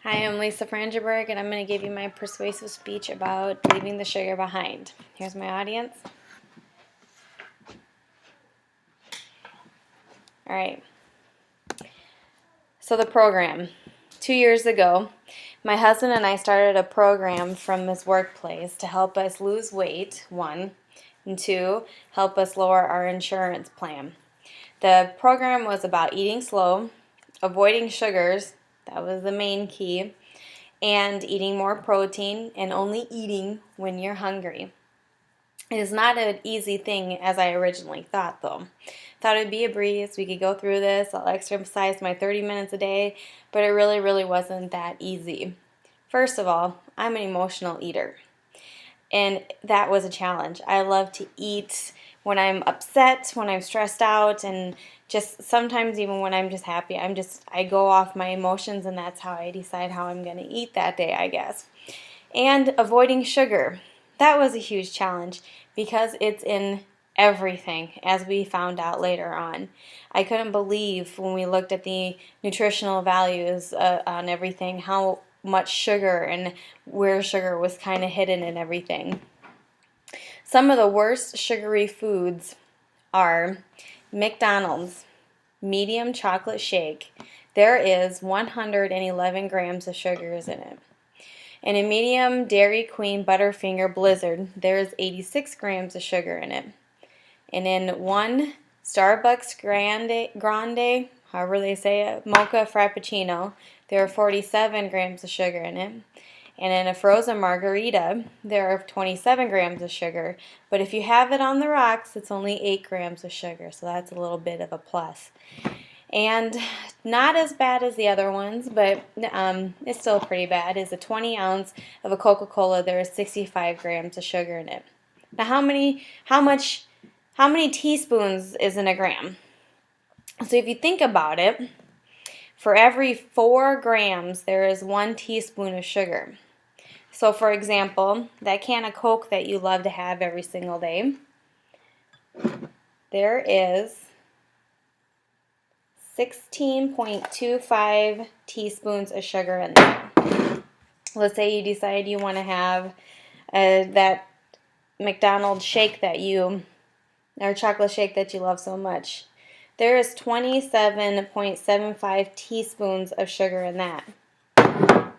Hi, I'm Lisa Frangenberg, and I'm going to give you my persuasive speech about leaving the sugar behind. Here's my audience. All right. So the program. 2 years ago, my husband and I started a program from his workplace to help us lose weight, one, and two, help us lower our insurance plan. The program was about eating slow, avoiding sugars, that was the main key, and eating more protein and only eating when you're hungry. It is not an easy thing as I originally thought, though. Thought it'd be a breeze. We could go through this. I'll exercise my 30 minutes a day, but it really wasn't that easy. First of all, I'm an emotional eater, and that was a challenge. I love to eat when I'm upset, when I'm stressed out, and just sometimes even when I'm just happy. I go off my emotions, and that's how I decide how I'm going to eat that day, I guess. And avoiding sugar. That was a huge challenge because it's in everything, as we found out later on. I couldn't believe when we looked at the nutritional values on everything, how much sugar and where sugar was kind of hidden in everything. Some of the worst sugary foods are McDonald's medium chocolate shake. There is 111 grams of sugars in it. In a medium Dairy Queen Butterfinger Blizzard, there is 86 grams of sugar in it. And in one Starbucks Grande, however they say it, Mocha Frappuccino, there are 47 grams of sugar in it. And in a frozen margarita, there are 27 grams of sugar. But if you have it on the rocks, it's only 8 grams of sugar, so that's a little bit of a plus. And not as bad as the other ones, but it's still pretty bad, is a 20 ounce of a Coca-Cola. There is 65 grams of sugar in it. Now how many teaspoons is in a gram? So if you think about it, for every 4 grams, there is 1 teaspoon of sugar. So for example, that can of Coke that you love to have every single day, there is 16.25 teaspoons of sugar in there. Let's say you decide you want to have that McDonald's shake or chocolate shake that you love so much. There is 27.75 teaspoons of sugar in that.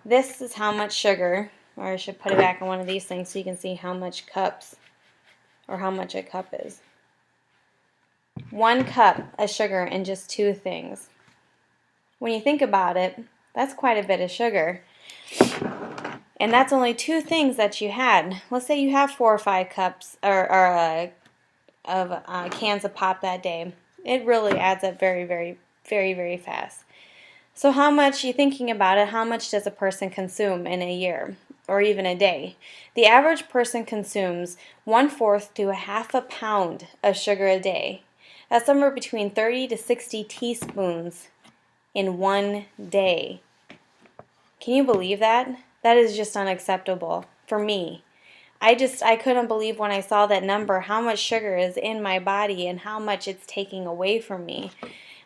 This is how much sugar, or I should put it back on one of these things so you can see how much cups, or how much a cup is. 1 cup of sugar in just 2 things. When you think about it, that's quite a bit of sugar. And that's only 2 things that you had. Let's say you have 4 or 5 cups of cans of pop that day. It really adds up very fast. So how much, you thinking about it, how much does a person consume in a year or even a day? The average person consumes 1/4 to 1/2 pound of sugar a day. That's somewhere between 30 to 60 teaspoons in one day. Can you believe that? That is just unacceptable for me. I couldn't believe when I saw that number how much sugar is in my body and how much it's taking away from me.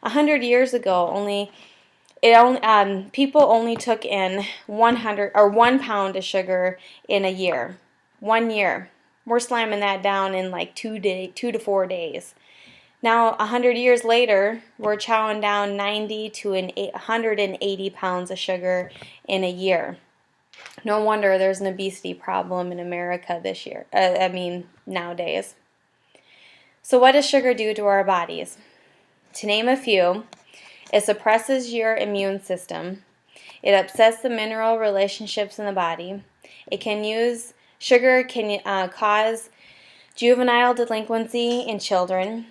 100 years ago, people only took in 1 pound of sugar in a year. 1 year. We're slamming that down in like 2 to 4 days. Now, 100 years later, we're chowing down 90 to 180 pounds of sugar in a year. No wonder there's an obesity problem in America this year. Nowadays. So what does sugar do to our bodies? To name a few, it suppresses your immune system. It upsets the mineral relationships in the body. Sugar can cause juvenile delinquency in children.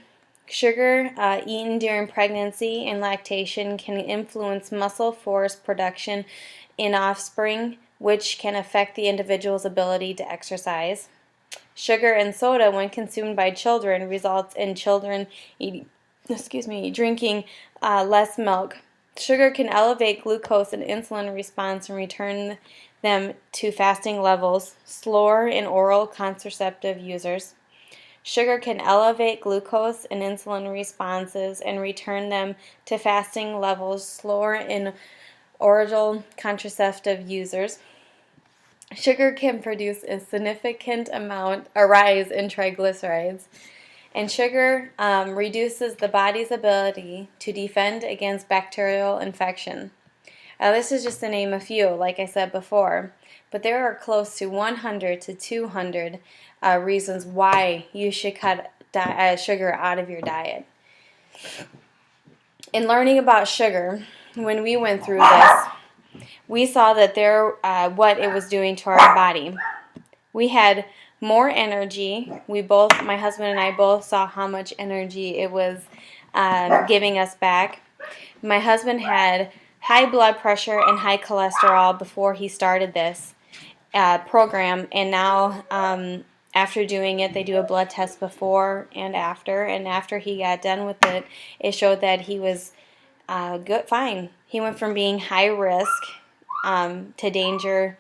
Sugar eaten during pregnancy and lactation can influence muscle force production in offspring, which can affect the individual's ability to exercise. Sugar and soda, when consumed by children, results in children drinking less milk. Sugar can elevate glucose and insulin response and return them to fasting levels, slower in oral contraceptive users. Sugar can elevate glucose and insulin responses and return them to fasting levels slower in oral contraceptive users, sugar can produce a significant rise in triglycerides. And sugar reduces the body's ability to defend against bacterial infection. This is just to name a few, like I said before, but there are close to 100 to 200 reasons why you should cut sugar out of your diet. In learning about sugar, when we went through this, we saw that what it was doing to our body. We had more energy. My husband and I both saw how much energy it was giving us back. My husband had high blood pressure and high cholesterol before he started this program, and now after doing it, they do a blood test before and after he got done with it, it showed that he was fine. He went from being high risk to danger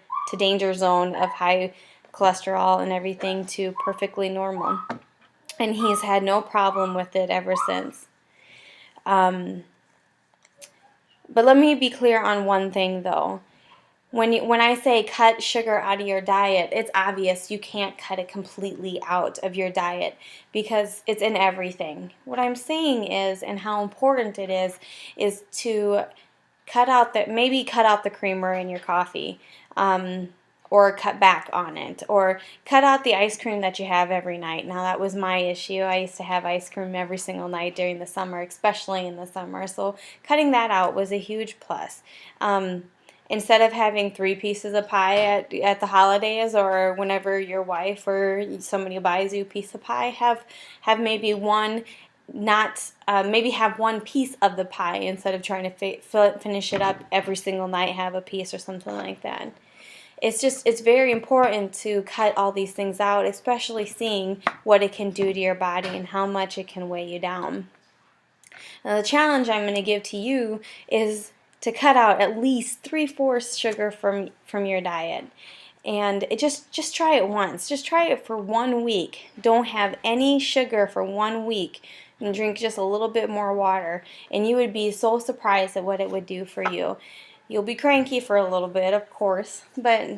zone of high cholesterol and everything to perfectly normal, and he's had no problem with it ever since. But let me be clear on one thing though. When I say cut sugar out of your diet, it's obvious you can't cut it completely out of your diet because it's in everything. What I'm saying is, and how important it is to maybe cut out the creamer in your coffee, or cut back on it, or cut out the ice cream that you have every night. Now that was my issue. I used to have ice cream every single night during the summer, especially in the summer. So cutting that out was a huge plus. Instead of having 3 pieces of pie at the holidays, or whenever your wife or somebody buys you a piece of pie, have maybe one. Maybe have 1 piece of the pie instead of trying to finish it up every single night, have a piece or something like that. It's very important to cut all these things out, especially seeing what it can do to your body and how much it can weigh you down. Now the challenge I'm going to give to you is to cut out at least 3/4 sugar from your diet. And just try it once. Just try it for 1 week. Don't have any sugar for 1 week, and drink just a little bit more water, and you would be so surprised at what it would do for you. You'll be cranky for a little bit, of course, but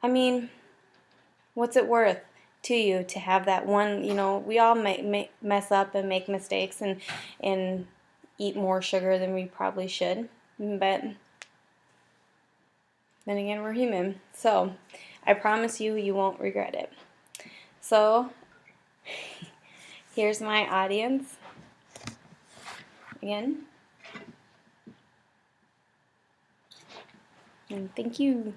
I mean, what's it worth to you to have that one? We all mess up and make mistakes and eat more sugar than we probably should, but then again, we're human. So I promise you won't regret it. So here's my audience again. And thank you.